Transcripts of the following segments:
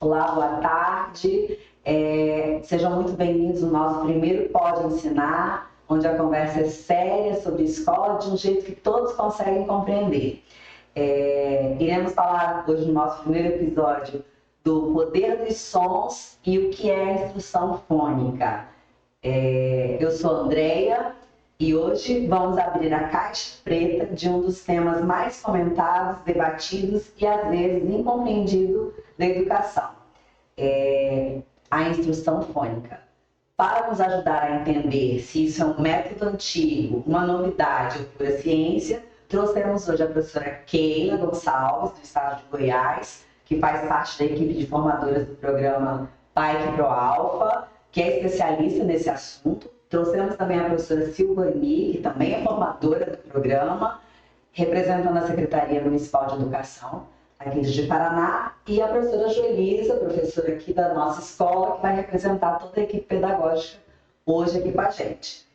Olá, boa tarde. Sejam muito bem-vindos ao nosso primeiro Pode Ensinar, onde a conversa é séria sobre escola de um jeito que todos conseguem compreender. Iremos falar hoje no nosso primeiro episódio do poder dos sons e o que é a instrução fônica. Eu sou a Andreia e hoje vamos abrir a caixa preta de um dos temas mais comentados, debatidos e às vezes incompreendido da educação, a instrução fônica. Para nos ajudar a entender se isso é um método antigo, uma novidade ou pura ciência, trouxemos hoje a professora Keila Gonçalves, do estado de Goiás, que faz parte da equipe de formadoras do programa PAIC Pro Alfa, que é especialista nesse assunto. Trouxemos também a professora Silvani, que também é formadora do programa, representando a Secretaria Municipal de Educação aqui de Paraná, e a professora Joelisa, professora aqui da nossa escola, que vai representar toda a equipe pedagógica hoje aqui com a gente.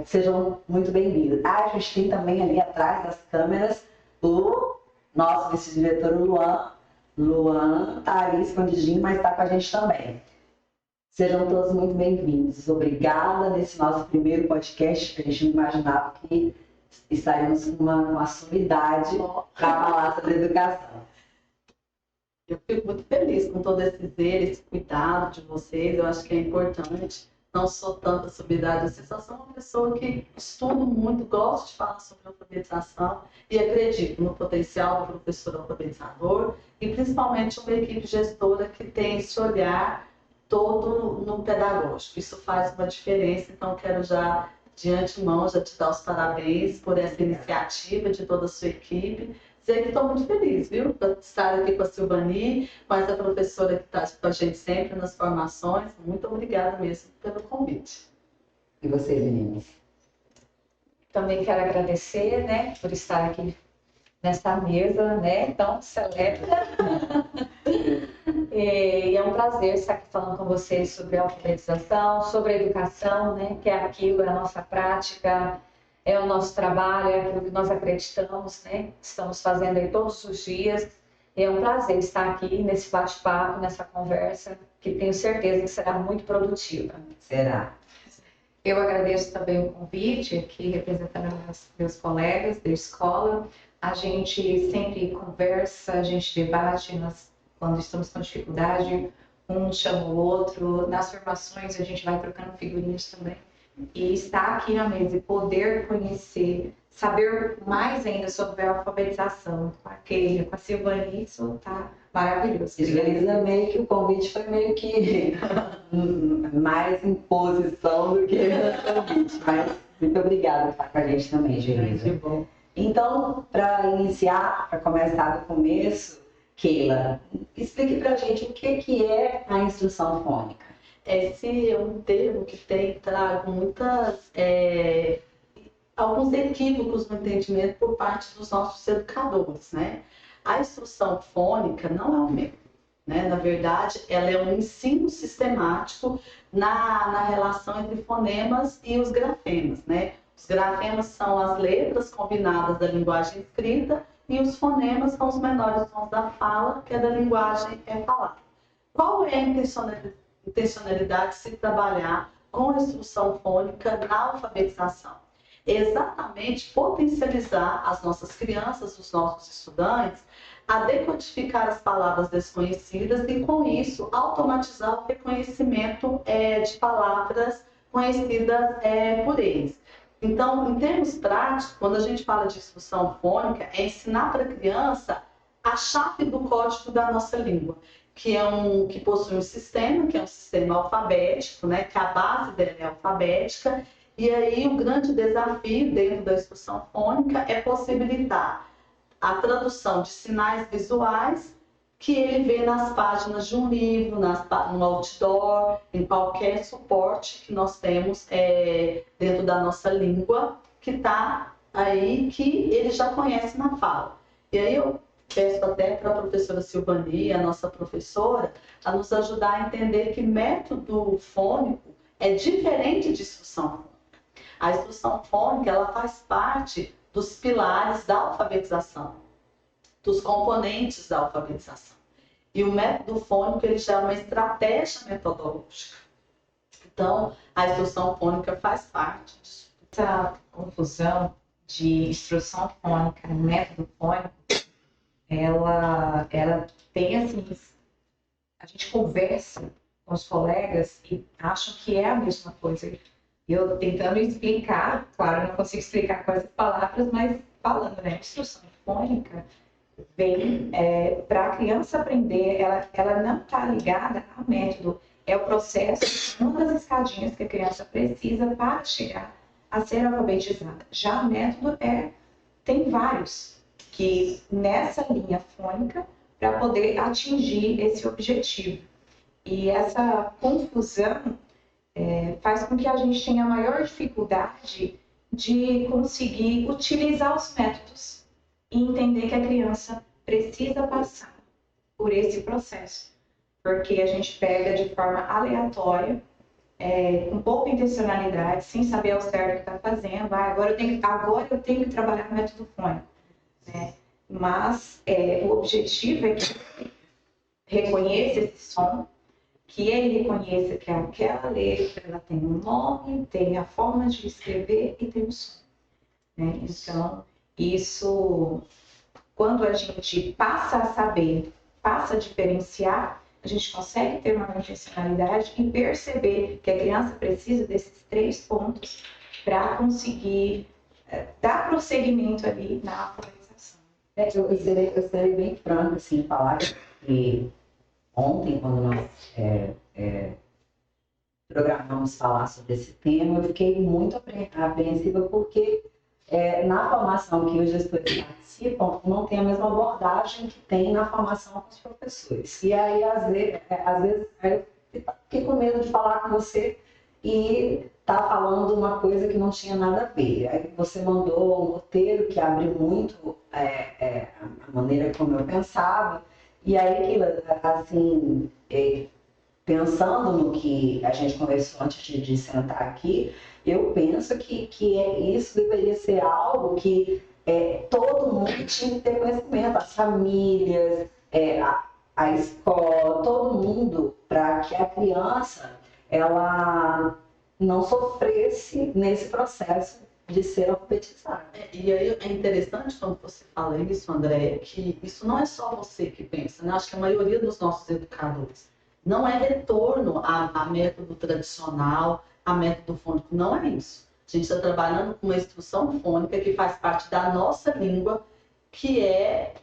Sejam muito bem-vindos. A gente tem também ali atrás das câmeras o nosso vice-diretor Luan. Luan está ali escondidinho, mas está com a gente também. Sejam todos muito bem-vindos. Obrigada nesse nosso primeiro podcast, que a gente não imaginava que estaríamos com uma sumidade para falar sobre educação. Eu fico muito feliz com todo esse zelo, esse cuidado de vocês. Eu acho que é importante. Não sou tanta sumidade assim, só sou uma pessoa que estudo muito, gosto de falar sobre alfabetização e acredito no potencial do professor alfabetizador e principalmente uma equipe gestora que tem esse olhar todo no pedagógico. Isso faz uma diferença, então quero já de antemão já te dar os parabéns por essa iniciativa de toda a sua equipe. Dizer que estou muito feliz, viu? Por estar aqui com a Silvani, com essa professora que está com a gente sempre nas formações. Muito obrigada mesmo pelo convite. E vocês, meninas? Também quero agradecer, né, por estar aqui nessa mesa, né, tão seleta. E é um prazer estar aqui falando com vocês sobre a alfabetização, sobre a educação, né, que é aquilo, é a nossa prática, é o nosso trabalho, é aquilo que nós acreditamos, né, estamos fazendo aí todos os dias. E é um prazer estar aqui nesse bate-papo, nessa conversa, que tenho certeza que será muito produtiva. Será? Eu agradeço também o convite, aqui representando meus colegas da escola. A gente sempre conversa, a gente debate quando estamos com dificuldade, um chama o outro. Nas formações a gente vai trocando figurinhas também. E estar aqui na mesa e poder conhecer, saber mais ainda sobre a alfabetização com a Keila, com a Silvani, isso tá maravilhoso. Joelisa, meio que o convite foi meio que mais imposição do que convite, mas muito obrigada por estar com a gente também, Joelisa. Que bom. Então, para iniciar, para começar do começo, Keila, explique para a gente o que é a instrução fônica. Esse é um termo que trago alguns equívocos no entendimento por parte dos nossos educadores, né? A instrução fônica não é um método, né? Na verdade, ela é um ensino sistemático na relação entre fonemas e os grafemas, né? Os grafemas são as letras combinadas da linguagem escrita e os fonemas são os menores sons da fala, que é da linguagem falada. Qual é a intencionalidade de se trabalhar com a instrução fônica na alfabetização? Exatamente potencializar as nossas crianças, os nossos estudantes, a decodificar as palavras desconhecidas e, com isso, automatizar o reconhecimento de palavras conhecidas por eles. Então, em termos práticos, quando a gente fala de instrução fônica, é ensinar para a criança a chave do código da nossa língua, que possui um sistema, que é um sistema alfabético, né, que a base dele é alfabética, e aí o grande desafio dentro da instrução fônica é possibilitar a tradução de sinais visuais que ele vê nas páginas de um livro, no outdoor, em qualquer suporte que nós temos dentro da nossa língua, que está aí, que ele já conhece na fala. E aí eu peço até para a professora Silvani, a nossa professora, a nos ajudar a entender que método fônico é diferente de instrução fônica. A instrução fônica, ela faz parte dos pilares da alfabetização, dos componentes da alfabetização. E o método fônico, ele já é uma estratégia metodológica. Então, a instrução fônica faz parte disso. Essa confusão de instrução fônica e método fônico, ela tem assim, a gente conversa com os colegas e acham que é a mesma coisa. Eu tentando explicar, claro, eu não consigo explicar com essas palavras, mas falando, né? Instrução fônica vem para a criança aprender, ela não está ligada ao método, é o processo, uma das escadinhas que a criança precisa para chegar a ser alfabetizada. Já o método tem vários, que nessa linha fônica, para poder atingir esse objetivo. E essa confusão faz com que a gente tenha maior dificuldade de conseguir utilizar os métodos e entender que a criança precisa passar por esse processo. Porque a gente pega de forma aleatória, com pouca intencionalidade, sem saber ao certo o que está fazendo. Agora eu tenho que trabalhar com método fônico. Né? Mas o objetivo é que reconheça esse som, que ele reconheça que aquela letra ela tem um nome, tem a forma de escrever e tem um som. Né? Então, isso, quando a gente passa a saber, passa a diferenciar, a gente consegue ter uma intencionalidade e perceber que a criança precisa desses 3 pontos para conseguir dar prosseguimento ali na alfabetização. Eu serei bem franca, assim, falar que ontem, quando nós programamos falar sobre esse tema, eu fiquei muito apreensiva porque na formação que os gestores participam, não tem a mesma abordagem que tem na formação com os professores. E aí, às vezes eu fiquei com medo de falar com você e tá falando uma coisa que não tinha nada a ver. Aí você mandou um roteiro que abre muito a maneira como eu pensava. E aí, assim, pensando no que a gente conversou antes de sentar aqui, eu penso que isso deveria ser algo que todo mundo tinha que ter conhecimento, as famílias, a escola, todo mundo, para que a criança ela não sofresse nesse processo de ser alfabetizada. E aí é interessante quando você fala isso, André, que isso não é só você que pensa, né? Acho que a maioria dos nossos educadores não é retorno a método tradicional, a método fônico, não é isso. A gente está trabalhando com uma instrução fônica que faz parte da nossa língua, que é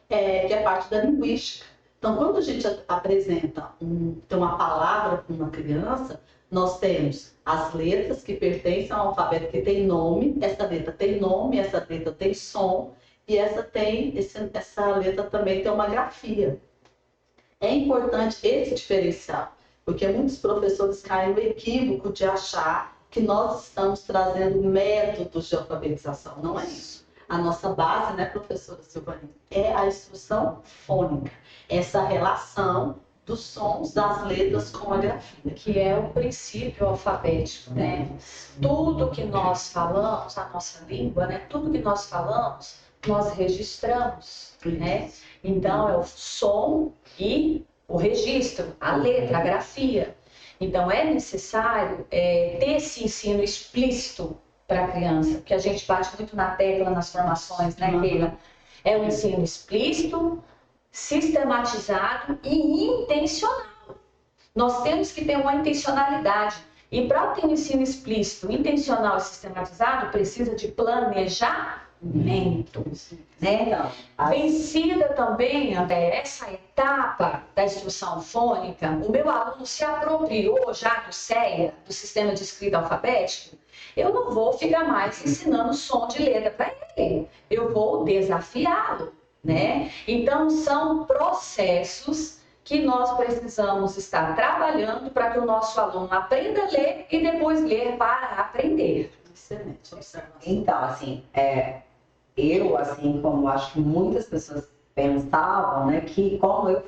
parte da linguística. Então, quando a gente apresenta uma palavra para uma criança, nós temos as letras que pertencem ao alfabeto, que tem nome, essa letra tem nome, essa letra tem som, e essa letra também tem uma grafia. É importante esse diferencial, porque muitos professores caem no equívoco de achar que nós estamos trazendo métodos de alfabetização. Não é isso. A nossa base, né, professora Silvana, é a instrução fônica, essa relação dos sons das letras com a grafia. Que é o princípio alfabético, né? Tudo que nós falamos, a nossa língua, né? Tudo que nós falamos, nós registramos, né? Então, é o som e o registro, a letra, a grafia. Então, é necessário ter esse ensino explícito para a criança, porque a gente bate muito na tecla nas formações, né, Keila? É um ensino explícito, sistematizado e intencional. Nós temos que ter uma intencionalidade. E para ter um ensino explícito, intencional e sistematizado, precisa de planejamento. Né? Vencida também, André, essa etapa da instrução fônica, o meu aluno se apropriou já do SEA, do Sistema de Escrita Alfabético, eu não vou ficar mais ensinando som de letra para ele. Eu vou desafiá-lo. Né? Então, são processos que nós precisamos estar trabalhando para que o nosso aluno aprenda a ler e depois ler para aprender. Excelente observação. Então, assim, eu, assim como acho que muitas pessoas pensavam, né, que como eu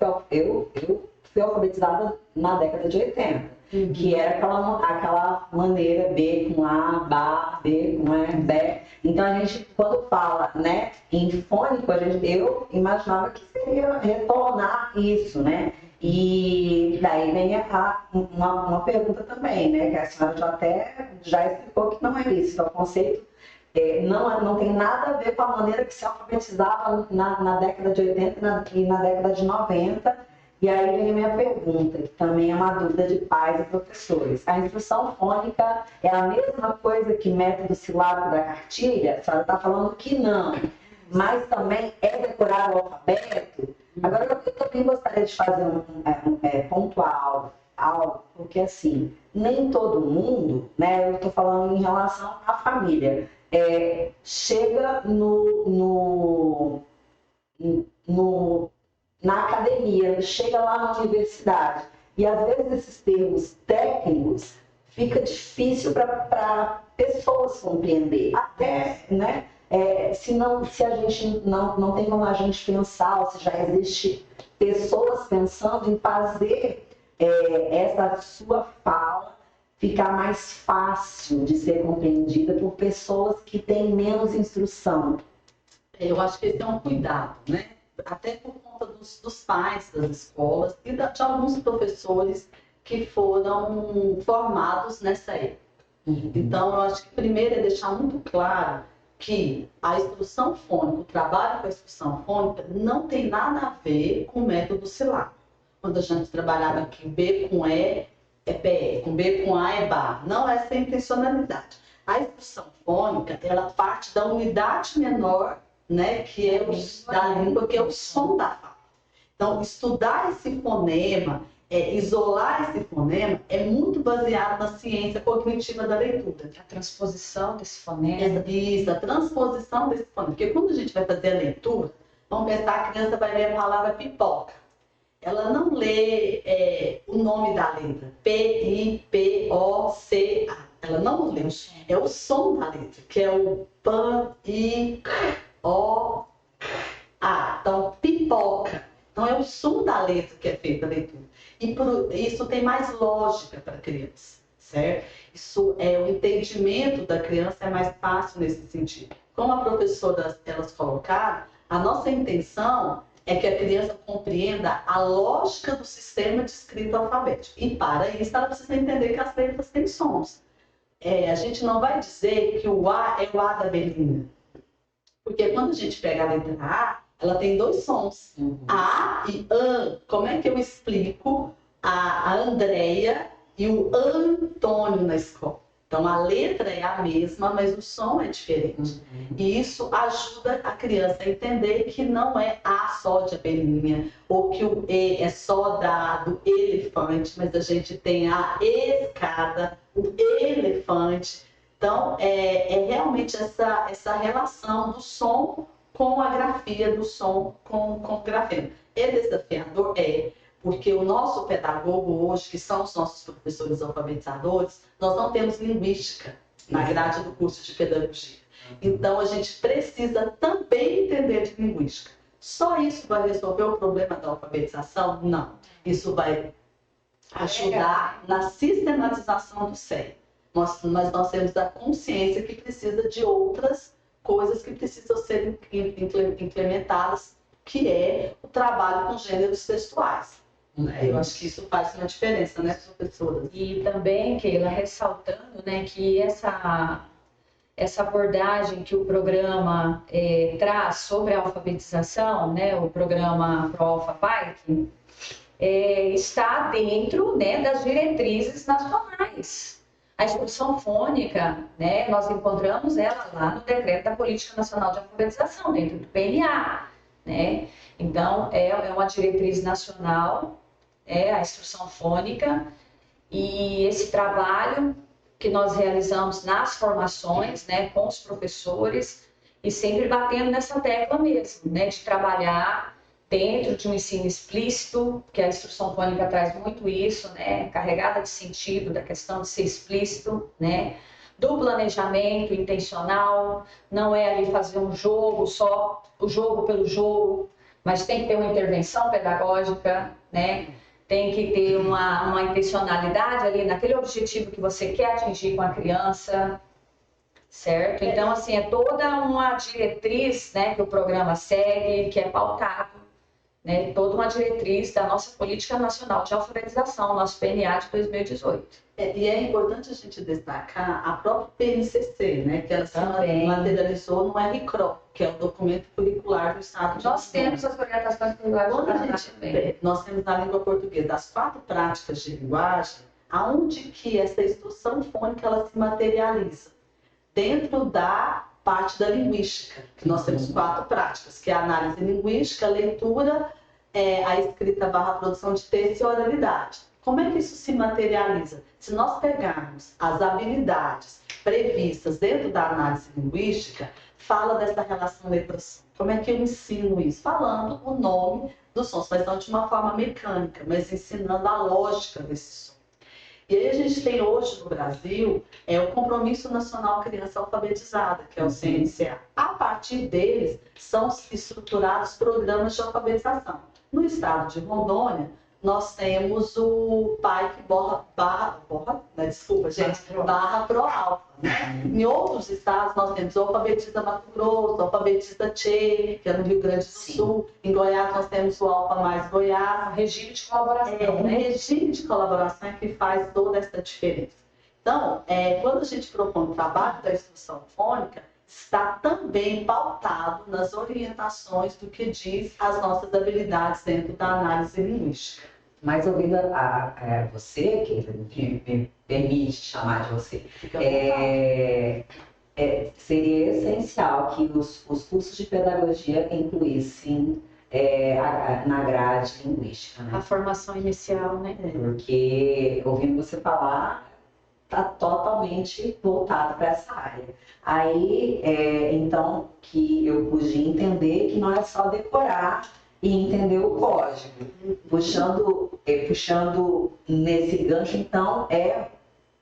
fui alfabetizada na década de 80. Que era aquela maneira B com A, Bá, B com E, Bé. Então a gente, quando fala, né, em fônico, eu imaginava que seria retornar isso, né? E daí vem uma pergunta também, né? Que a senhora já explicou que não é isso. Então, o conceito não tem nada a ver com a maneira que se alfabetizava na década de 80 e na década de 90. E aí vem a minha pergunta, que também é uma dúvida de pais e professores. A instrução fônica é a mesma coisa que método silábico da cartilha? A senhora está falando que não, mas também é decorar o alfabeto? Agora, eu também gostaria de fazer pontuar algo, porque assim, nem todo mundo, né, eu estou falando em relação à família, chega na academia, chega lá na universidade, e às vezes esses termos técnicos fica difícil para pessoas compreender, até, né? Se a gente não tem como a gente pensar, ou se já existe pessoas pensando em fazer essa sua fala ficar mais fácil de ser compreendida por pessoas que têm menos instrução. Eu acho que esse é um cuidado, né? Até por conta dos pais das escolas e de alguns professores que foram formados nessa época. Então, eu acho que primeiro é deixar muito claro que a instrução fônica, o trabalho com a instrução fônica, não tem nada a ver com o método silábico. Quando a gente trabalhava aqui, B com E é PE, com B com A é BA. Não é essa a intencionalidade. A instrução fônica, ela parte da unidade menor, né, que é da língua, que é o som da fala. Então, estudar esse fonema, isolar esse fonema, é muito baseado na ciência cognitiva da leitura. A transposição desse fonema. Isso, a transposição desse fonema. Porque quando a gente vai fazer a leitura, vamos pensar, a criança vai ler a palavra pipoca. Ela não lê o nome da letra, P-I-P-O-C-A. Ela não lê, é o som da letra, que é o P-I-O-A. Então, pipoca. Então, é o som da letra que é feita a leitura. E isso tem mais lógica para a criança, certo? Isso o entendimento da criança é mais fácil nesse sentido. Como a professora elas colocaram, a nossa intenção é que a criança compreenda a lógica do sistema de escrita alfabética. E para isso, ela precisa entender que as letras têm sons. A gente não vai dizer que o A é o A da Belinha. Porque quando a gente pega a letra A, ela tem dois sons. A e An. Como é que eu explico a Andréia e o Antônio na escola? Então, a letra é a mesma, mas o som é diferente. E isso ajuda a criança a entender que não é A só de abelhinha, ou que o E é só do elefante, mas a gente tem a escada, o elefante. Então, é realmente essa relação do som com a grafia, do som com o grafema. É desafiador? Porque o nosso pedagogo hoje, que são os nossos professores alfabetizadores, nós não temos linguística na grade do curso de pedagogia. Então, a gente precisa também entender de linguística. Só isso vai resolver o problema da alfabetização? Não. Isso vai ajudar na sistematização do cérebro. Mas nós temos a consciência que precisa de outras coisas que precisam ser implementadas, que é o trabalho com gêneros textuais. Eu acho que isso faz uma diferença, né, professora? E também, Keila, ressaltando, né, que essa abordagem que o programa traz sobre a alfabetização, né, o programa ProAlphaBike, está dentro, né, das diretrizes nacionais. A instrução fônica, né, nós encontramos ela lá no Decreto da Política Nacional de Alfabetização, dentro do PNA, né? Então, é uma diretriz nacional, a instrução fônica, e esse trabalho que nós realizamos nas formações, né, com os professores, e sempre batendo nessa tecla mesmo, né, de trabalhar dentro de um ensino explícito, que a instrução fônica traz muito isso, né, carregada de sentido, da questão de ser explícito, né, do planejamento intencional, não é ali fazer um jogo só, o jogo pelo jogo, mas tem que ter uma intervenção pedagógica, né, tem que ter uma intencionalidade ali naquele objetivo que você quer atingir com a criança, certo? Então, assim, é toda uma diretriz, né, que o programa segue, que é pautado né, toda uma diretriz da nossa Política Nacional de Alfabetização, nosso PNA de 2018. E é importante a gente destacar a própria PNCC, né, que ela se Também. materializou no RCRO, que é o documento curricular do Estado de Nós Rondônia. temos as orientações curriculares Quando do a Paraná gente também. nós temos na língua portuguesa as 4 práticas de linguagem, aonde que essa instrução fônica ela se materializa? Dentro da parte da linguística, que nós temos 4 práticas, que é a análise linguística, a leitura, a escrita / produção de texto e a oralidade. Como é que isso se materializa? Se nós pegarmos as habilidades previstas dentro da análise linguística, fala dessa relação letra-som. Como é que eu ensino isso? Falando o nome dos sons, mas não de uma forma mecânica, mas ensinando a lógica desse som. E aí a gente tem hoje no Brasil o Compromisso Nacional Criança Alfabetizada, que é o CNCA. A partir deles são estruturados programas de alfabetização. No estado de Rondônia, nós temos o PAIC barra Pro-Alfa. Né? Em outros estados nós temos o Alfabetiza Mato Grosso, o Alfabetiza Tchê, que é no Rio Grande do Sul. Em Goiás nós temos o Alfa Mais Goiás. Um regime de colaboração, né? Um regime de colaboração é que faz toda essa diferença. Então, quando a gente propõe o trabalho da instrução fônica, está também pautado nas orientações do que diz as nossas habilidades dentro da análise linguística. Mas ouvindo você, que me permite chamar de você, seria essencial que os cursos de pedagogia incluíssem na grade linguística, né? A formação inicial, né? Porque, ouvindo você falar, está totalmente voltado para essa área. Aí, então, que eu pude entender que não é só decorar e entender o código. Puxando nesse gancho, então, é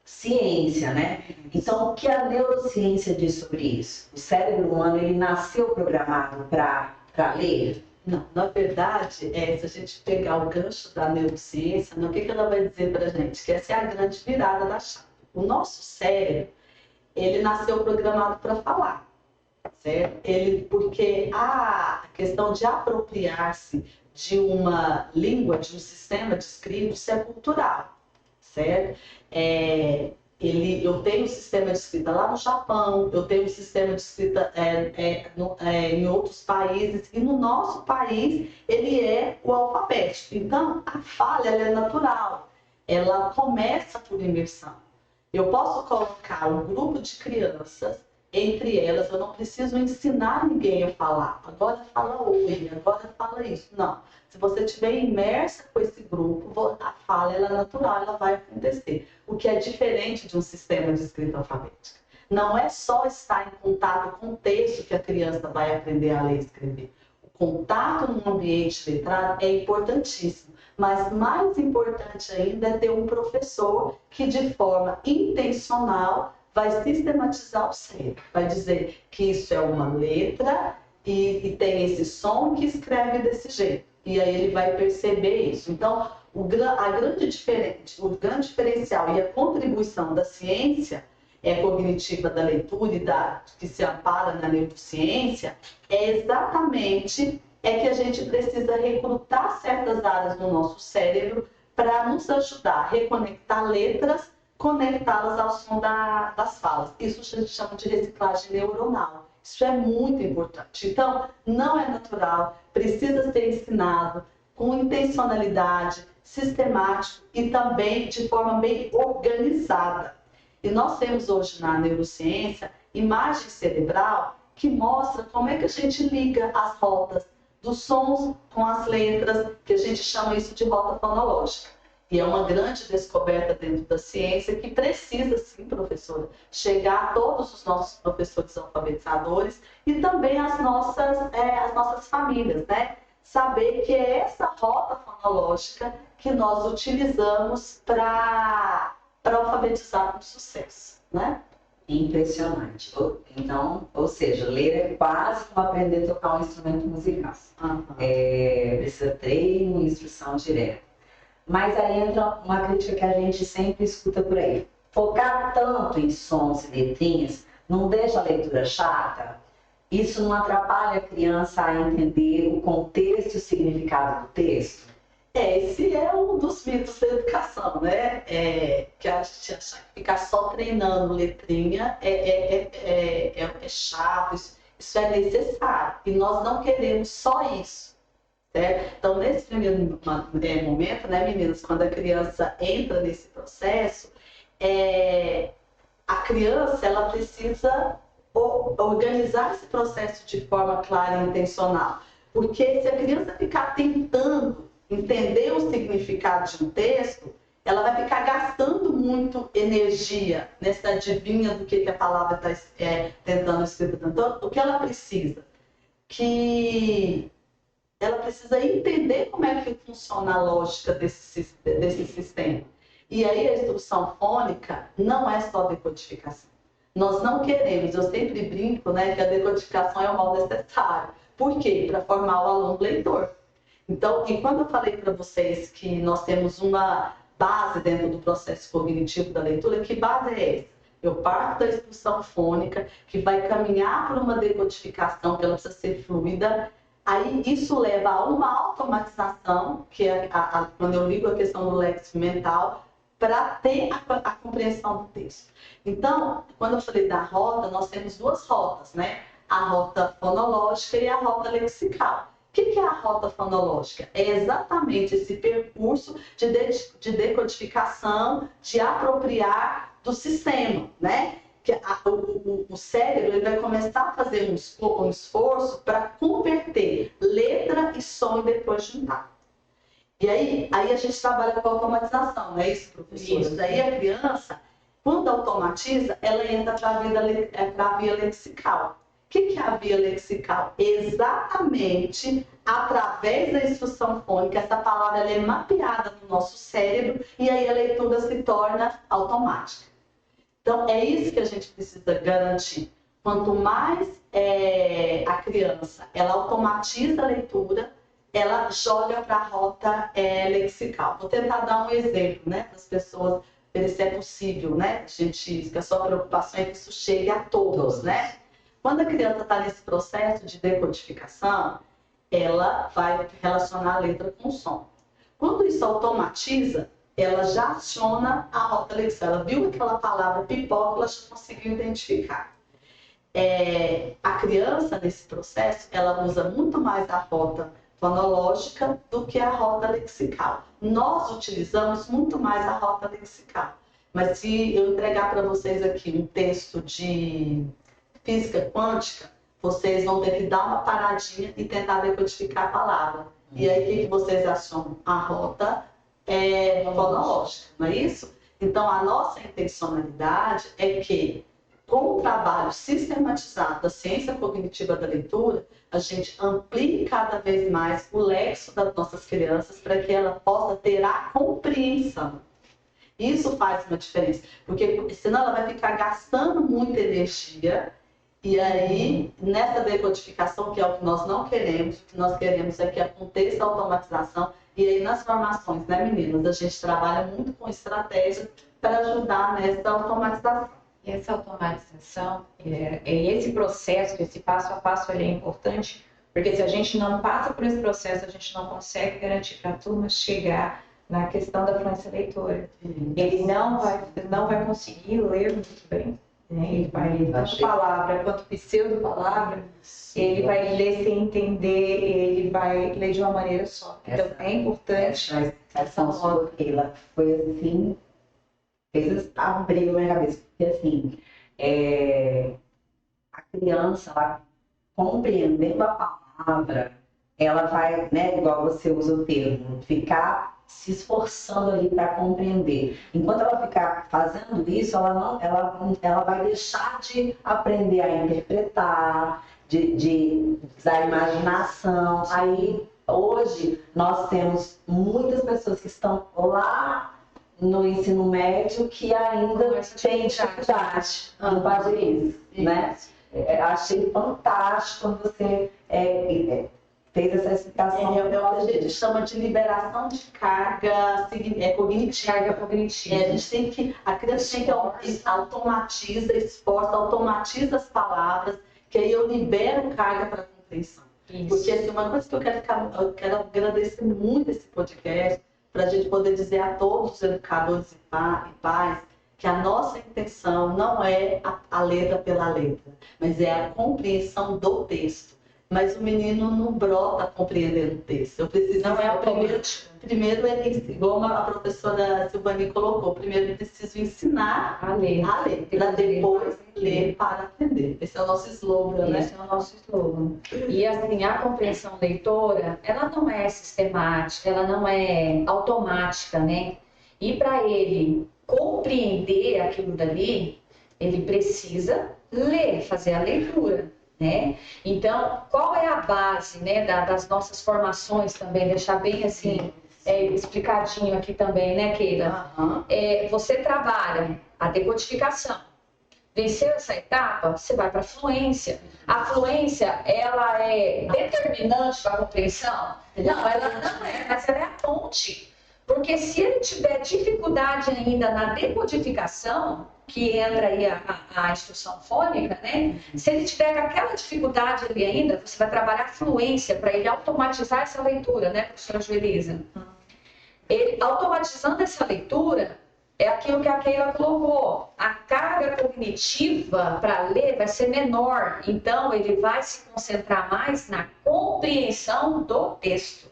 ciência, né? Então, o que a neurociência diz sobre isso? O cérebro humano, ele nasceu programado para ler? Não, na verdade, se a gente pegar o gancho da neurociência, o que ela vai dizer para a gente? Que essa é a grande virada da chave. O nosso cérebro, ele nasceu programado para falar, certo? Porque a questão de apropriar-se de uma língua, de um sistema de escrita, isso é cultural, certo? Eu tenho um sistema de escrita lá no Japão, eu tenho um sistema de escrita em outros países, e no nosso país ele é o alfabético. Então, a falha ela é natural, ela começa por imersão. Eu posso colocar um grupo de crianças, entre elas, eu não preciso ensinar ninguém a falar. Agora fala oi, agora fala isso. Não. Se você estiver imersa com esse grupo, a fala ela é natural, ela vai acontecer. O que é diferente de um sistema de escrita alfabética. Não é só estar em contato com o texto que a criança vai aprender a ler e escrever. O contato no ambiente letrado é importantíssimo. Mas mais importante ainda é ter um professor que, de forma intencional, vai sistematizar o cérebro. Vai dizer que isso é uma letra e tem esse som que escreve desse jeito. E aí ele vai perceber isso. Então, o grande diferencial e a contribuição da ciência cognitiva da leitura e que se ampara na neurociência é exatamente que a gente precisa recrutar certas áreas do nosso cérebro para nos ajudar a reconectar letras, conectá-las ao som das falas. Isso a gente chama de reciclagem neuronal. Isso é muito importante. Então, não é natural, precisa ser ensinado com intencionalidade, sistemático e também de forma bem organizada. E nós temos hoje na neurociência imagem cerebral que mostra como é que a gente liga as rotas dos sons com as letras, que a gente chama isso de rota fonológica. E é uma grande descoberta dentro da ciência que precisa, sim, professora, chegar a todos os nossos professores alfabetizadores e também as nossas famílias, né? Saber que é essa rota fonológica que nós utilizamos para alfabetizar com sucesso, né? Impressionante. Então, ou seja, ler é quase como aprender a tocar um instrumento musical. Uhum. Precisa treino, instrução direta. Mas aí entra uma crítica que a gente sempre escuta por aí. Focar tanto em sons e letrinhas não deixa a leitura chata? isso não atrapalha a criança a entender o contexto e o significado do texto? Esse é um dos mitos da educação, né? Que a gente acha que ficar só treinando letrinha é chato, isso é necessário. E nós não queremos só isso, certo? Então, nesse primeiro momento, né, meninas, quando a criança entra nesse processo, a criança ela precisa organizar esse processo de forma clara e intencional. Porque se a criança ficar tentando entender o significado de um texto, ela vai ficar gastando muito energia nessa adivinha do que a palavra está tentando escrever. Então, o que ela precisa? Que ela precisa entender como é que funciona a lógica desse sistema. E aí a instrução fônica não é só decodificação. Nós não queremos, eu sempre brinco, né, que a decodificação é o mal necessário. Por quê? Para formar o aluno leitor. Então, e quando eu falei para vocês que nós temos uma base dentro do processo cognitivo da leitura, que base é essa? Eu parto da instrução fônica, que vai caminhar para uma decodificação, que ela precisa ser fluida. Aí isso leva a uma automatização, que é quando eu ligo a questão do léxico mental, para ter a compreensão do texto. Então, quando eu falei da rota, nós temos duas rotas, né? A rota fonológica e a rota lexical. O que é a rota fonológica? É exatamente esse percurso de decodificação, de apropriar do sistema, né? Que o cérebro ele vai começar a fazer um esforço para converter letra e som e depois juntar. E aí a gente trabalha com automatização, não é isso, professor? Isso. Daí a criança, quando automatiza, ela entra para a via lexical. O que é a via lexical? Exatamente através da instrução fônica, essa palavra ela é mapeada no nosso cérebro e aí a leitura se torna automática. Então, é isso que a gente precisa garantir. Quanto mais a criança ela automatiza a leitura, ela joga para a rota lexical. Vou tentar dar um exemplo, né, para as pessoas verem se é possível, né? Que a sua preocupação é que isso chegue a todos, né? Quando a criança está nesse processo de decodificação, ela vai relacionar a letra com o som. Quando isso automatiza, ela já aciona a rota lexical. Ela viu aquela palavra pipoca, ela já conseguiu identificar. A criança, nesse processo, ela usa muito mais a rota fonológica do que a rota lexical. Nós utilizamos muito mais a rota lexical. Mas se eu entregar para vocês aqui um texto de física quântica, vocês vão ter que dar uma paradinha e tentar decodificar a palavra. E aí, o que vocês acionam? A rota fonológica, não é isso? Então, a nossa intencionalidade é que, com o trabalho sistematizado da ciência cognitiva da leitura, a gente amplie cada vez mais o léxico das nossas crianças para que ela possa ter a compreensão. Isso faz uma diferença, porque senão ela vai ficar gastando muita energia. E aí, nessa decodificação, que é o que nós não queremos, o que nós queremos é que aconteça a automatização. E aí, nas formações, né, meninas, a gente trabalha muito com estratégia para ajudar nessa automatização. E essa automatização, esse processo, esse passo a passo, ele é importante, porque se a gente não passa por esse processo, a gente não consegue garantir para a turma chegar na questão da fluência leitora. Ele não vai conseguir ler muito bem. Ele vai ler tanto palavra quanto pseudo-palavra, ele vai ler sem entender, ele vai ler de uma maneira só. Então, é importante. Essa sua, ela foi assim, abriu minha cabeça, porque assim, a criança, ela compreendendo a palavra, ela vai, né, igual você usa o termo, ficar se esforçando ali para compreender. Enquanto ela ficar fazendo isso, ela vai deixar de aprender a interpretar, de usar a imaginação. Aí, hoje, nós temos muitas pessoas que estão lá no ensino médio que ainda têm dificuldade no fazer isso, né? Achei fantástico quando você fez essa explicação. A gente chama de liberação de carga cognitiva. Carga cognitiva. A criança tem que automatiza, esforça, automatiza as palavras. que aí eu libero carga para compreensão. Isso. Porque assim, uma coisa que eu quero agradecer muito esse podcast, para a gente poder dizer a todos os educadores e pais que a nossa intenção não é a letra pela letra, mas é a compreensão do texto. Mas o menino não brota compreendendo o texto. Eu preciso Não é automático. Primeiro ele, igual a professora Silvani colocou, primeiro eu preciso ensinar A ler. para depois ler para aprender. Esse é o nosso slogan, né? Esse é o nosso slogan. E assim, a compreensão leitora, ela não é sistemática, ela não é automática, né? E para ele compreender aquilo dali, ele precisa ler, fazer a leitura, né? Então, qual é a base, né, das nossas formações também? Deixar bem assim, explicadinho aqui também, né, Keila? Uhum. Você trabalha a decodificação. Venceu essa etapa, você vai para a fluência. A fluência, ela é determinante para a compreensão? Não, ela não é, mas ela é a ponte. Porque se ele tiver dificuldade ainda na decodificação, que entra aí a instrução fônica, né? Se ele tiver aquela dificuldade ali ainda, você vai trabalhar a fluência para ele automatizar essa leitura, né, professora Joelisa? Ele, automatizando essa leitura, é aquilo que a Keila colocou. A carga cognitiva para ler vai ser menor, então ele vai se concentrar mais na compreensão do texto.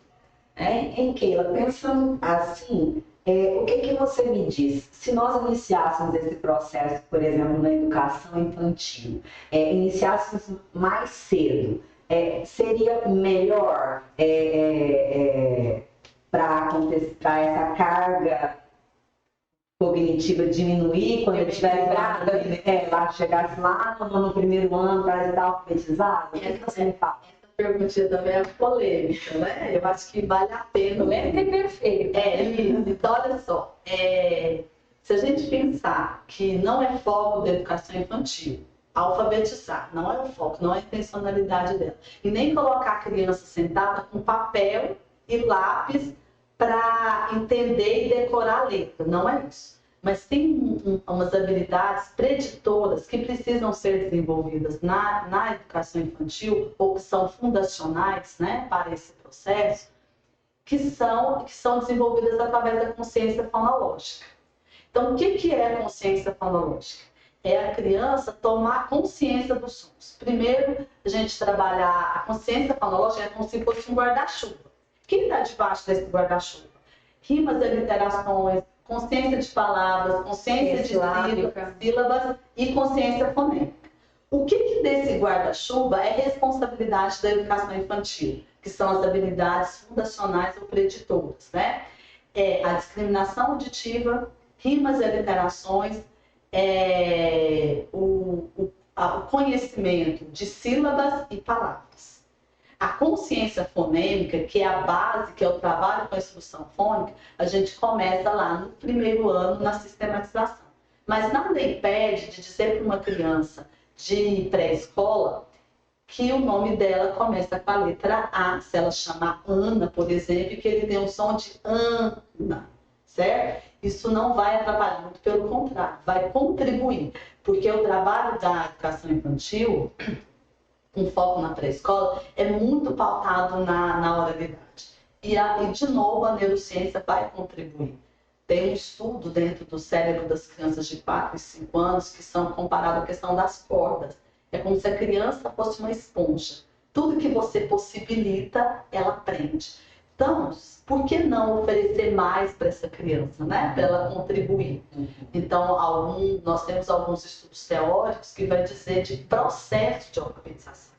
Em Keila, pensando assim, o que você me diz? Se nós iniciássemos esse processo, por exemplo, na educação infantil, iniciássemos mais cedo, seria melhor para essa carga cognitiva diminuir quando ele estivesse chegasse lá no primeiro ano para estar alfabetizado? O que você me fala? Perguntinha também é polêmica, né? Eu acho que vale a pena. Polêmica e perfeito. Isso. Então, olha só, se a gente pensar que não é foco da educação infantil, alfabetizar, não é o foco, não é a intencionalidade dela. E nem colocar a criança sentada com papel e lápis para entender e decorar a letra, não é isso. Mas tem umas habilidades preditoras que precisam ser desenvolvidas na educação infantil, ou que são fundacionais, né, para esse processo, que são desenvolvidas através da consciência fonológica. Então, o que é a consciência fonológica? É a criança tomar consciência dos sons. Primeiro, a gente trabalhar a consciência fonológica como se fosse um guarda-chuva. Quem está debaixo desse guarda-chuva? Rimas e aliterações, consciência de palavras, consciência de sílabas e consciência fonêmica. O que desse guarda-chuva é responsabilidade da educação infantil, que são as habilidades fundacionais ou preditoras, né? A discriminação auditiva, rimas e aliterações, o conhecimento de sílabas e palavras. A consciência fonêmica, que é a base, que é o trabalho com a instrução fônica, a gente começa lá no primeiro ano na sistematização. Mas nada impede de dizer para uma criança de pré-escola que o nome dela começa com a letra A, se ela chamar Ana, por exemplo, que ele tem um som de Ana, certo? Isso não vai atrapalhar, muito pelo contrário, vai contribuir, porque o trabalho da educação infantil, com foco na pré-escola, é muito pautado na oralidade. E de novo, a neurociência vai contribuir. Tem um estudo dentro do cérebro das crianças de 4 e 5 anos que são comparado à questão das cordas. É como se a criança fosse uma esponja. Tudo que você possibilita, ela aprende. Então, por que não oferecer mais para essa criança, né? Para ela contribuir? Então, nós temos alguns estudos teóricos que vai dizer de processo de alfabetização.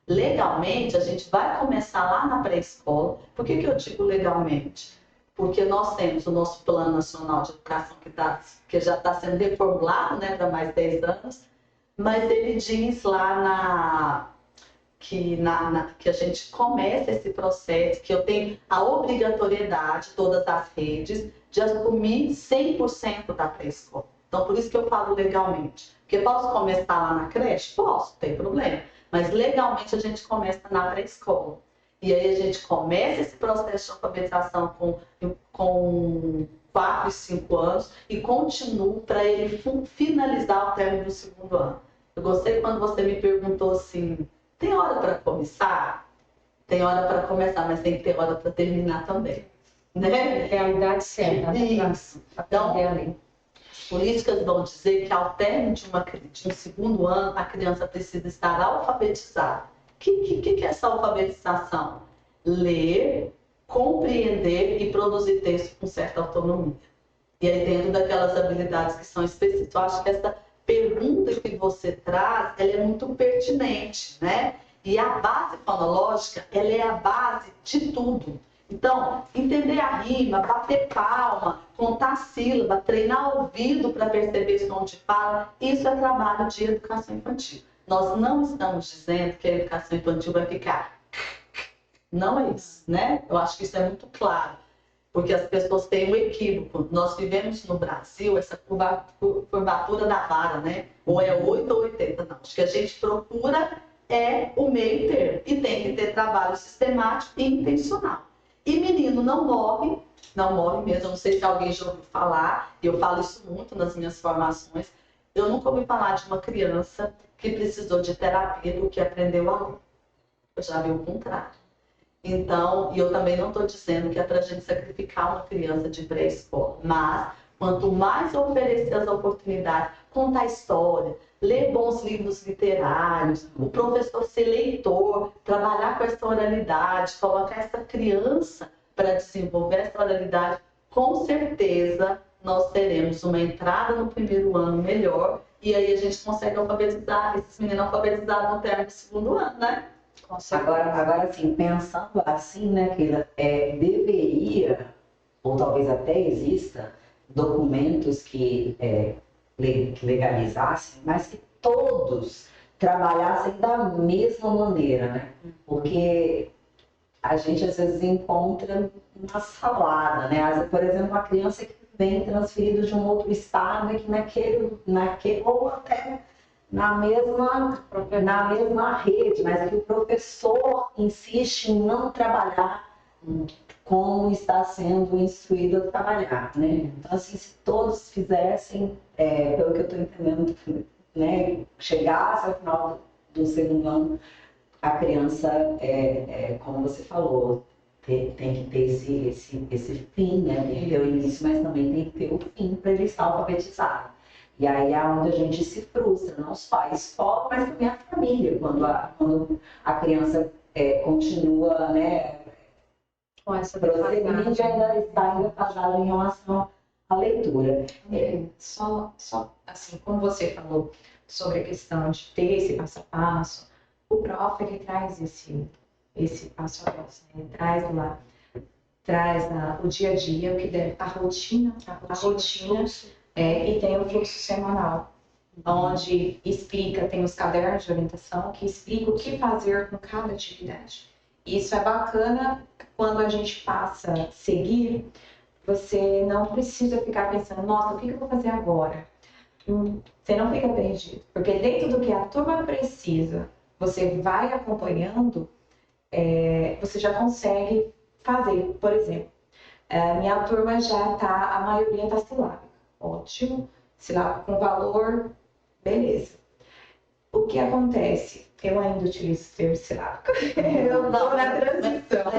Legalmente, a gente vai começar lá na pré-escola. Por que eu digo legalmente? Porque nós temos o nosso Plano Nacional de Educação que já está sendo reformulado, né, para mais 10 anos, mas ele diz lá que a gente começa esse processo, que eu tenho a obrigatoriedade, todas as redes, de assumir 100% da pré-escola. Então, por isso que eu falo legalmente. Porque posso começar lá na creche? Posso, não tem problema. Mas legalmente a gente começa na pré-escola. E aí a gente começa esse processo de alfabetização com 4 e 5 anos e continua para ele finalizar o término do segundo ano. Eu gostei quando você me perguntou assim, tem hora para começar? Tem hora para começar, mas tem que ter hora para terminar também. Né? Realidade certa, né? Isso. Então, as políticas vão dizer que ao término de um segundo ano, a criança precisa estar alfabetizada. O que é essa alfabetização? Ler, compreender e produzir texto com certa autonomia. E aí dentro daquelas habilidades que são específicas. Eu acho que essa pergunta que você traz, ela é muito pertinente, né? E a base fonológica, ela é a base de tudo. Então, entender a rima, bater palma, contar sílaba, treinar o ouvido para perceber som de fala, isso é trabalho de educação infantil. Nós não estamos dizendo que a educação infantil vai ficar... Não é isso, né? Eu acho que isso é muito claro, porque as pessoas têm um equívoco. Nós vivemos no Brasil essa curvatura da vara, né? Ou é 8 ou 80, não. Acho que a gente procura o meio termo e tem que ter trabalho sistemático e intencional. E menino não morre mesmo. Eu não sei se alguém já ouviu falar, eu falo isso muito nas minhas formações. Eu nunca ouvi falar de uma criança que precisou de terapia porque aprendeu a ler. Eu já vi o contrário. Então, e eu também não estou dizendo que é para a gente sacrificar uma criança de pré-escola, mas quanto mais oferecer as oportunidades, contar história, ler bons livros literários, o professor ser leitor, trabalhar com essa oralidade, colocar essa criança para desenvolver essa oralidade, com certeza nós teremos uma entrada no primeiro ano melhor e aí a gente consegue alfabetizar esses meninos alfabetizados no término do segundo ano, né? Agora assim, pensando assim, né, que deveria, ou talvez até exista, documentos que legalizassem, mas que todos trabalhassem da mesma maneira, né? Porque a gente às vezes encontra uma salada, né? Por exemplo, uma criança que vem transferida de um outro estado e que naquele ou até na mesma rede, mas que o professor insiste em não trabalhar como está sendo instruído a trabalhar, né? Então, assim, se todos fizessem, pelo que eu estou entendendo, né, chegasse ao final do segundo ano, a criança, como você falou, tem que ter esse fim, né? Tem que ter o início, mas também tem que ter o fim para ele estar alfabetizado. E aí é onde a gente se frustra, não só a escola, mas também a família, quando a criança continua, né, com essa prosseguindo e ainda está defasada em relação à leitura. Só assim, como você falou sobre a questão de ter esse passo a passo, o prof ele traz esse passo a passo, né? Ele traz o dia a dia, o que deve, a rotina e tem o fluxo semanal, onde explica, tem os cadernos de orientação que explica o que fazer com cada atividade. Isso é bacana quando a gente passa a seguir, você não precisa ficar pensando, nossa, o que eu vou fazer agora? Você não fica perdido, porque dentro do que a turma precisa, você vai acompanhando, você já consegue fazer. Por exemplo, minha turma já está, a maioria está silábica. Ótimo, sílaba com valor, beleza. O que acontece? Eu ainda utilizo o termo silábico. Eu estou na transição.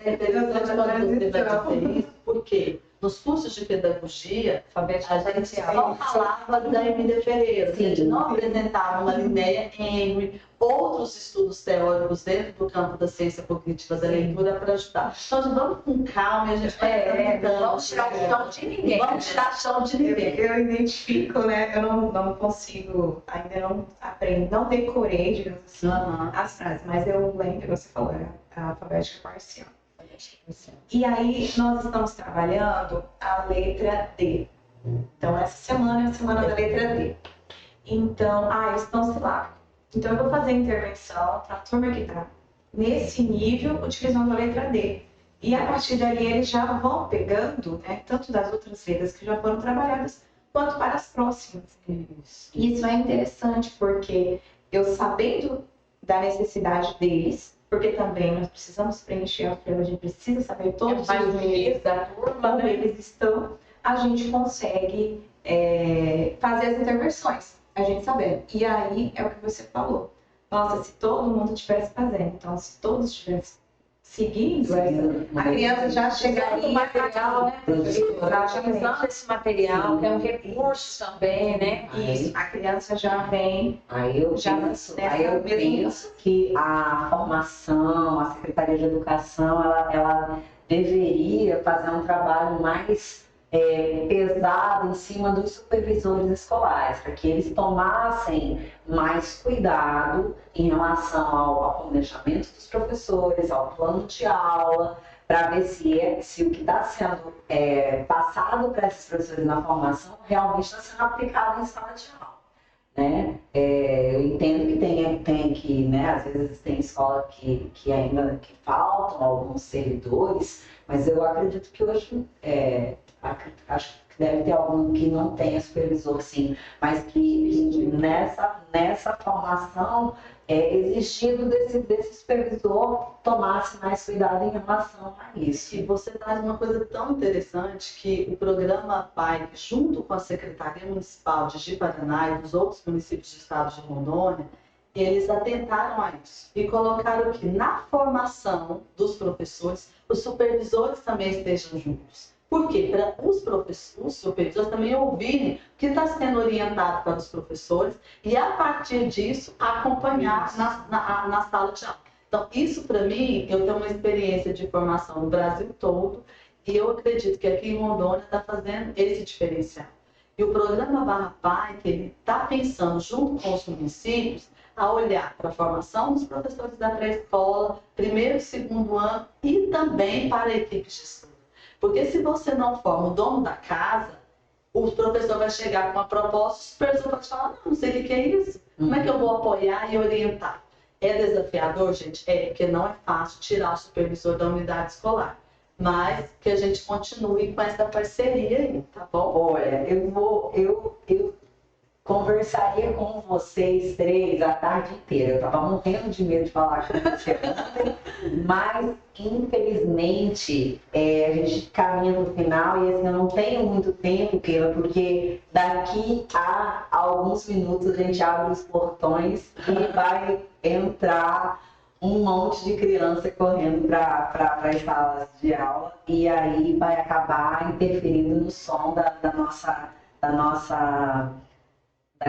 É interessante quando você vai dizer isso, porque nos cursos de pedagogia, a gente só falava da Emília Ferreira, a gente não apresentava uma Linnea Henry, outros estudos teóricos dentro do campo da ciência cognitiva da leitura para ajudar. Então, vamos com calma e a gente vai vamos tirar o chão de ninguém. Vamos tirar o chão de ninguém. Eu identifico, né? Eu não consigo, ainda não aprendo, não decorei, digamos assim, as frases, mas eu lembro, você falou, a alfabética parcial. E aí, nós estamos trabalhando a letra D. Então, essa semana é a semana da letra D. Então, eles estão silábicos. Então, eu vou fazer a intervenção para a turma que está nesse nível, utilizando a letra D. E a partir dali, eles já vão pegando, né, tanto das outras letras que já foram trabalhadas, quanto para as próximas. E isso é interessante, porque eu sabendo da necessidade deles, porque também nós precisamos preencher a ficha, a gente precisa saber todos os meninos da turma, como eles estão, a gente consegue fazer as intervenções. a gente sabendo. E aí é o que você falou. Nossa, se todo mundo estivesse fazendo, então se todos estivessem seguindo a criança já chegaria Usando o material, né, Exatamente. utilizando esse material, que é um recurso também, né? Isso, a criança já vem. Aí eu penso que a formação, a Secretaria de Educação, ela deveria fazer um trabalho mais pesado em cima dos supervisores escolares, para que eles tomassem mais cuidado em relação ao planejamento dos professores, ao plano de aula, para ver se o que está sendo passado para esses professores na formação realmente está sendo aplicado em sala de aula. Né? Eu entendo que tem que, né, às vezes tem escola que ainda que faltam alguns servidores, mas eu acredito que hoje, acho que deve ter algum que não tenha supervisor, sim, mas que nessa formação exigido desse supervisor tomasse mais cuidado em relação a isso. E você traz uma coisa tão interessante que o programa PAI, junto com a Secretaria Municipal de Ji-Paraná e dos outros municípios do estado de Rondônia, eles atentaram a isso e colocaram que na formação dos professores, os supervisores também estejam juntos. Por quê? Para os supervisores também ouvirem o que está sendo orientado para os professores e, a partir disso, acompanhar na sala de aula. Então, isso para mim, eu tenho uma experiência de formação no Brasil todo e eu acredito que aqui em Rondônia está fazendo esse diferencial. E o programa Barra Pai, que ele está pensando junto com os municípios, a olhar para a formação dos professores da pré-escola, primeiro e segundo ano, e também para a equipe gestora. Porque se você não forma o dono da casa, o professor vai chegar com uma proposta, o supervisor pode falar, não sei o que é isso, como é que eu vou apoiar e orientar? É desafiador, gente? Porque não é fácil tirar o supervisor da unidade escolar. Mas que a gente continue com essa parceria aí, tá bom? Olha, eu conversaria com vocês três a tarde inteira. Eu estava morrendo de medo de falar com você ontem, mas infelizmente a gente caminha no final e assim, eu não tenho muito tempo, Keila, porque daqui a alguns minutos a gente abre os portões e vai entrar um monte de criança correndo para as salas de aula e aí vai acabar interferindo no som da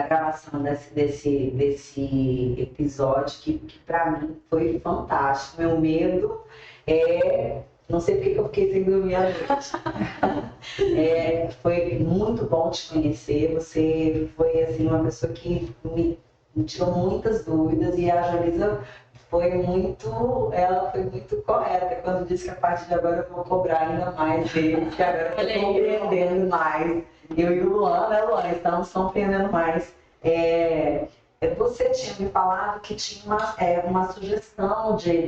gravação desse episódio que para mim foi fantástico. Meu medo não sei porque que eu fiquei sem dormir à noite. Foi muito bom te conhecer. Você foi assim, uma pessoa que me tirou muitas dúvidas e a Julissa ela foi muito correta quando disse que a partir de agora eu vou cobrar ainda mais dele, porque agora eu estou compreendendo mais. Eu e o Luan, né, Luan, estamos compreendendo mais. Você tinha me falado que tinha uma sugestão de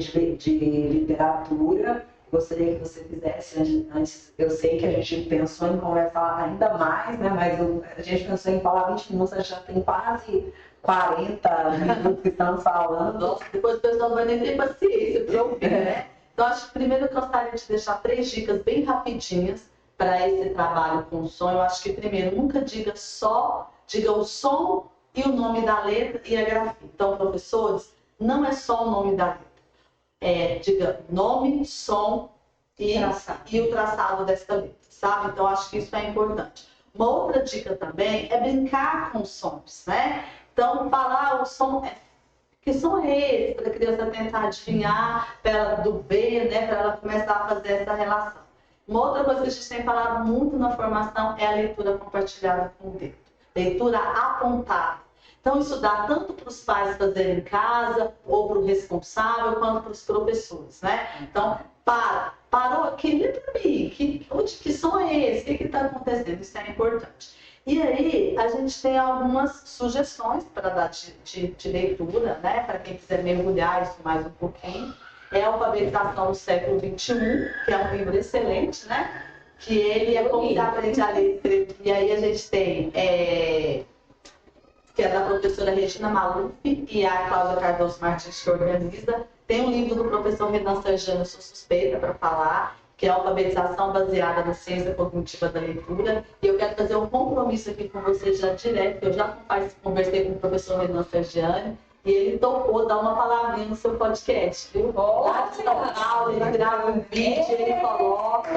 literatura. Gostaria que você fizesse antes. Eu sei que a gente pensou em conversar ainda mais, né? Mas a gente pensou em falar 20 minutos, a gente já tem quase 40 minutos que estamos falando. Nossa, depois o pessoal vai nem ter paciência para ouvir, né? Então, acho que primeiro eu gostaria de deixar 3 dicas bem rapidinhas para esse trabalho com o som. Eu acho que primeiro, nunca diga o som e o nome da letra e a grafia. Então, professores, não é só o nome da letra. Diga nome, som e o traçado dessa letra, sabe? Então, acho que isso é importante. Uma outra dica também é brincar com os sons, né? Então, falar o som, que som é esse? Para a criança tentar adivinhar do B, né? Para ela começar a fazer essa relação. Uma outra coisa que a gente tem falado muito na formação é a leitura compartilhada com o dedo. Leitura apontada. Então, isso dá tanto para os pais fazerem em casa, ou para o responsável, quanto para os professores, né? Então, parou aqui, lê para mim, que som é esse? O que está acontecendo? Isso é importante. E aí, a gente tem algumas sugestões para dar de leitura, né? Para quem quiser mergulhar isso mais um pouquinho. É a Alfabetização do Século XXI, que é um livro excelente, né? Que ele é como se aprende a ler. E aí a gente tem... que é da professora Regina Maluf e a Cláudia Cardoso Martins que organiza. Tem um livro do professor Renan Sergiano, sou suspeita para falar, que é a alfabetização baseada na ciência cognitiva da leitura. E eu quero fazer um compromisso aqui com vocês já direto. Eu já conversei com o professor Renan Sergiani e ele topou dar uma palavrinha no seu podcast, viu? Ele grava um vídeo, ele coloca.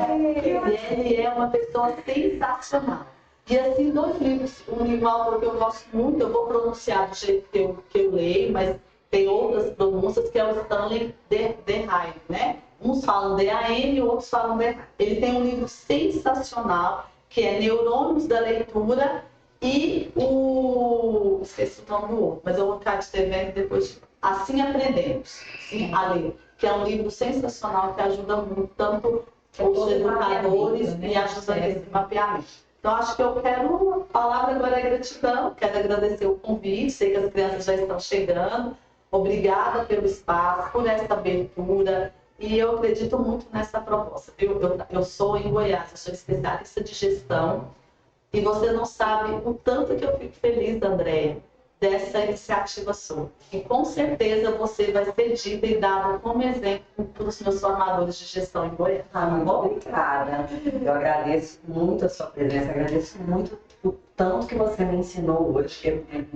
Ele é uma pessoa sensacional. E assim, 2 livros. Um livro autor que eu gosto muito, eu vou pronunciar do jeito que eu leio, mas tem outras pronúncias, que é o Stanley Dehaene, né? Uns falam D-A-N, outros falam D-A-N. Ele tem um livro sensacional, que é Neurônios da Leitura e o... esqueci o nome do outro, mas eu vou ficar devendo depois. Assim Aprendemos, a ler. Que é um livro sensacional que ajuda muito, tanto os educadores e ajuda nesse mapeamento. Então, acho que eu quero... A palavra agora é gratidão. Quero agradecer o convite. Sei que as crianças já estão chegando. Obrigada pelo espaço, por essa abertura. E eu acredito muito nessa proposta. Eu sou em Goiás, eu sou especialista de gestão. E você não sabe o tanto que eu fico feliz, Andréia, dessa iniciativa sua. E com certeza você vai ser dita e dada como exemplo para os meus formadores de gestão em Goiás. Muito obrigada. Eu agradeço muito a sua presença, agradeço muito o tanto que você me ensinou hoje, que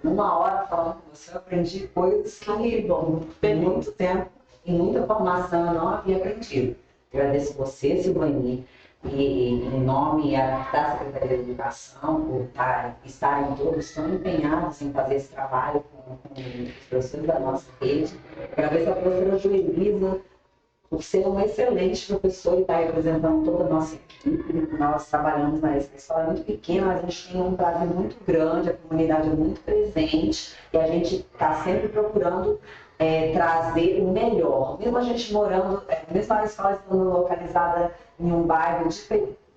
uma hora falando com você, eu aprendi coisas que, bom, por muito tempo e muita formação eu não havia aprendido. Agradeço você, Silvani, e em nome da Secretaria de Educação, por estarem todos tão empenhados em fazer esse trabalho com os professores da nossa rede. Agradeço a professora Joelisa por ser uma excelente professora e estar representando toda a nossa equipe. Nós trabalhamos na escola muito pequena, mas a gente tem um prazer muito grande, a comunidade é muito presente e a gente está sempre procurando trazer o melhor. Mesmo a gente morando, mesmo a escola estando localizada em um bairro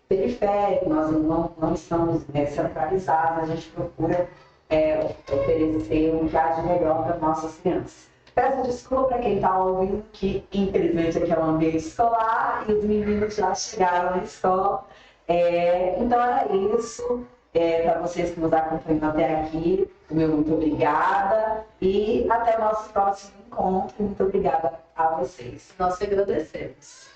periférico, nós não estamos centralizados, a gente procura oferecer um que há de melhor para nossas crianças. Peço desculpa para quem está ouvindo, que infelizmente aqui é um ambiente escolar e os meninos já chegaram na escola. Então era isso. Para vocês que nos acompanham até aqui, o meu muito obrigada e até o nosso próximo encontro. Muito obrigada a vocês. Nós agradecemos.